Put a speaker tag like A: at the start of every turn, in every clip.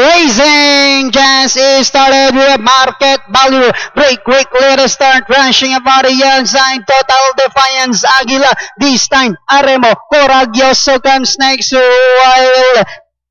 A: racing just is started with market value. Break quickly to start rushing about the outside. Total Defiance Aguila. This time Aremo Coraggioso comes next, while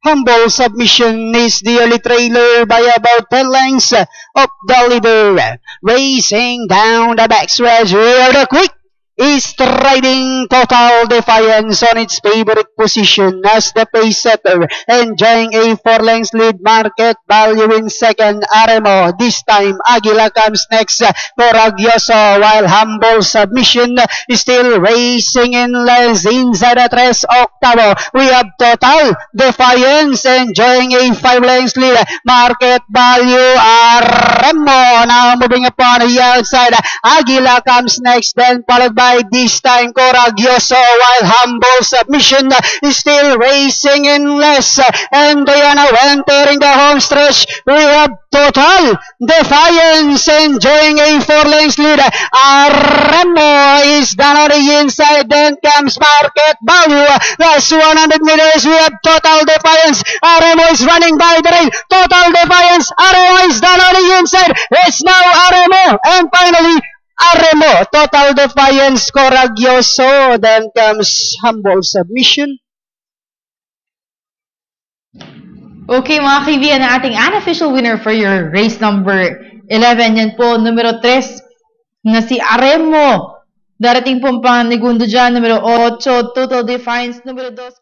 A: Humble Submission is the early trailer by about 10 lengths of the leader. Racing down the backstretch where the quick is striding Total Defiance on its favorite position as the pace setter, enjoying a 4 lengths lead. Market value in second. Aremo. This time Aguila comes next. Coraggioso, while Humble Submission is still racing in lengths inside the tres octavo. We have Total Defiance enjoying a 5 lengths lead. Market value. Aremo now moving upon the outside. Aguila comes next, then followed by this time Coraggioso, while Humble Submission is still racing in less, and they are now entering the home stretch. We have Total Defiance enjoying a 4 lengths lead. Aremo is down on the inside, then comes Market Value. Last 100 meters, we have Total Defiance. Aremo is running by the rail. Total Defiance. Aremo is down on the inside. It's now Aremo, and finally Aremo, Total Defiance, Coraggioso, then comes Humble Submission.
B: Okay mga kaibigan, na ating unofficial winner for your race number 11, yan po, numero 3 na si Aremo. Darating po ang panigundo dyan, numero 8, Total Defiance, numero 2.